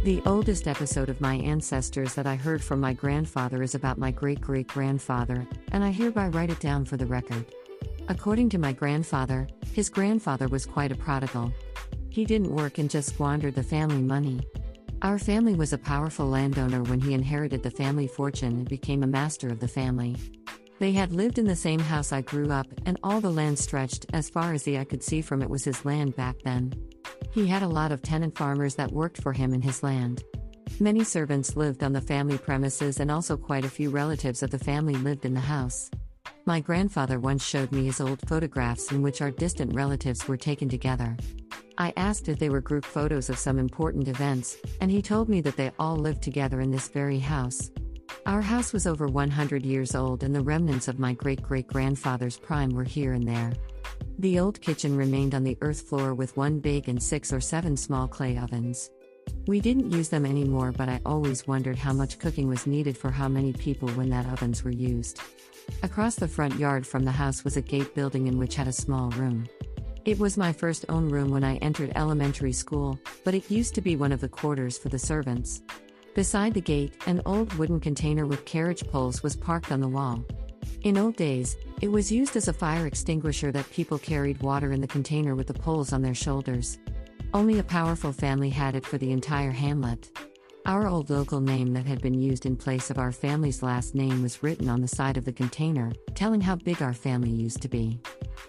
The oldest episode of my ancestors that I heard from my grandfather is about my great-great-grandfather, and I hereby write it down for the record. According to my grandfather, his grandfather was quite a prodigal. He didn't work and just squandered the family money. Our family was a powerful landowner when he inherited the family fortune and became a master of the family. They had lived in the same house I grew up, and all the land stretched as far as the eye could see from it was his land back then. He had a lot of tenant farmers that worked for him in his land. Many servants lived on the family premises, and also quite a few relatives of the family lived in the house. My grandfather once showed me his old photographs in which our distant relatives were taken together. I asked if they were group photos of some important events, and he told me that they all lived together in this very house. Our house was over 100 years old, and the remnants of my great-great-grandfather's prime were here and there. The old kitchen remained on the earth floor with one big and 6 or 7 small clay ovens. We didn't use them anymore, but I always wondered how much cooking was needed for how many people when that ovens were used. Across the front yard from the house was a gate building in which had a small room. It was my first own room when I entered elementary school, but it used to be one of the quarters for the servants. Beside the gate, an old wooden container with carriage poles was parked on the wall. In old days, it was used as a fire extinguisher that people carried water in the container with the poles on their shoulders. Only a powerful family had it for the entire hamlet. Our old local name that had been used in place of our family's last name was written on the side of the container, telling how big our family used to be.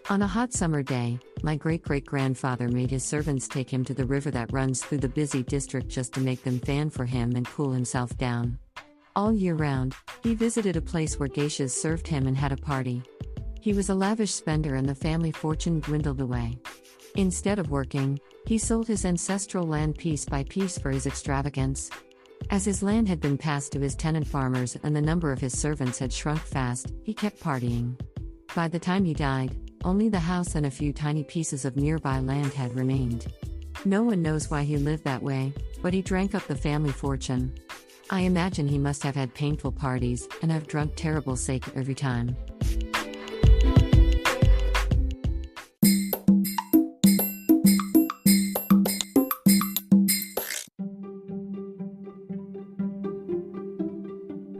On a hot summer day, my great-great-grandfather made his servants take him to the river that runs through the busy district just to make them fan for him and cool himself down. All year round, he visited a place where geishas served him and had a party. He was a lavish spender, and the family fortune dwindled away. Instead of working, he sold his ancestral land piece by piece for his extravagance. As his land had been passed to his tenant farmers and the number of his servants had shrunk fast, he kept partying. By the time he died, only the house and a few tiny pieces of nearby land had remained. No one knows why he lived that way, but he drank up the family fortune. I imagine he must have had painful parties and have drunk terrible sake every time.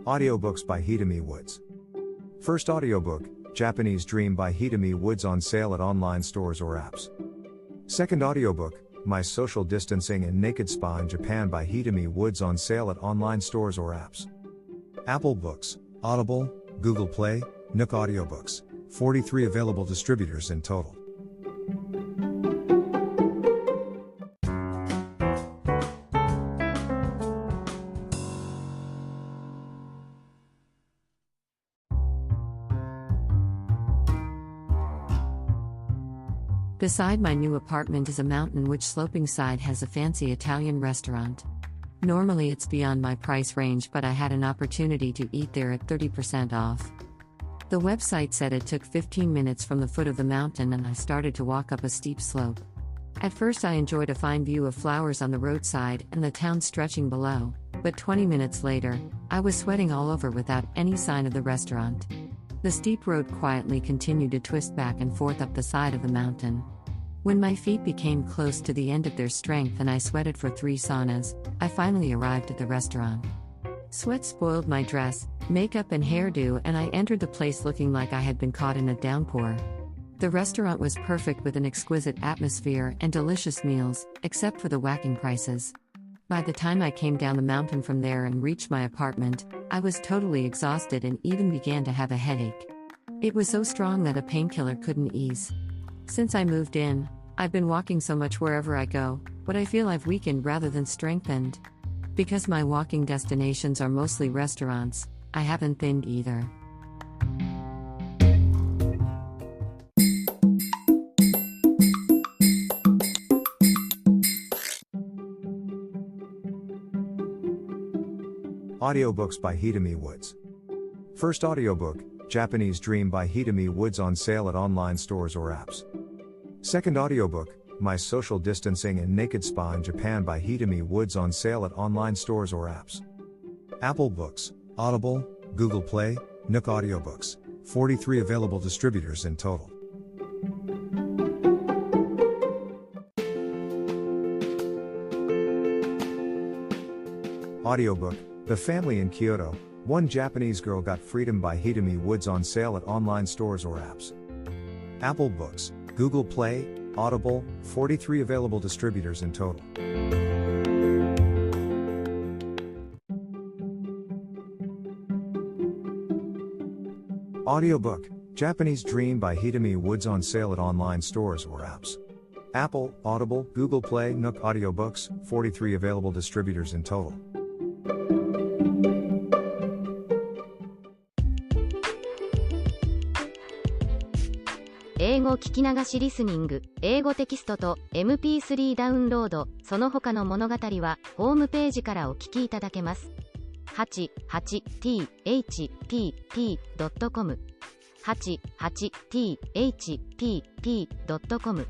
Audiobooks by Hidemi Woods. First audiobook, Japanese Dream by Hidemi Woods, on sale at online stores or apps. Second audiobook, My Social Distancing and Naked Spa in Japan by Hidemi Woods, on sale at online stores or apps. Apple Books, Audible, Google Play, Nook Audiobooks, 43 available distributors in total. Beside my new apartment is a mountain which sloping side has a fancy Italian restaurant. Normally it's beyond my price range, but I had an opportunity to eat there at 30% off. The website said it took 15 minutes from the foot of the mountain, and I started to walk up a steep slope. At first I enjoyed a fine view of flowers on the roadside and the town stretching below, but 20 minutes later, I was sweating all over without any sign of the restaurant. The steep road quietly continued to twist back and forth up the side of the mountain. When my feet became close to the end of their strength and I sweated for 3 saunas, I finally arrived at the restaurant. Sweat spoiled my dress, makeup and hairdo, and I entered the place looking like I had been caught in a downpour. The restaurant was perfect with an exquisite atmosphere and delicious meals, except for the whacking prices. By the time I came down the mountain from there and reached my apartment, I was totally exhausted and even began to have a headache. It was so strong that a painkiller couldn't ease. Since I moved in, I've been walking so much wherever I go, but I feel I've weakened rather than strengthened. Because my walking destinations are mostly restaurants, I haven't thinned either. Audiobooks by Hidemi Woods. First audiobook, Japanese Dream by Hidemi Woods, on sale at online stores or apps. Second audiobook, My Social Distancing and Naked Spa in Japan by Hidemi Woods, on sale at online stores or apps. Apple Books, Audible, Google Play, Nook Audiobooks, 43 available distributors in total. Audiobook, The Family in Kyoto, One Japanese Girl Got Freedom by Hidemi Woods on sale at online stores or apps. Apple Books, Google Play, Audible, 43 available distributors in total. Audiobook, Japanese Dream by Hidemi Woods on sale at online stores or apps. Apple, Audible, Google Play, Nook Audiobooks, 43 available distributors in total. 英語聞き流しリスニング、英語テキストと MP3 ダウンロード、その他の物語はホームページからお聞きいただけます。88thpp.com 88thpp.com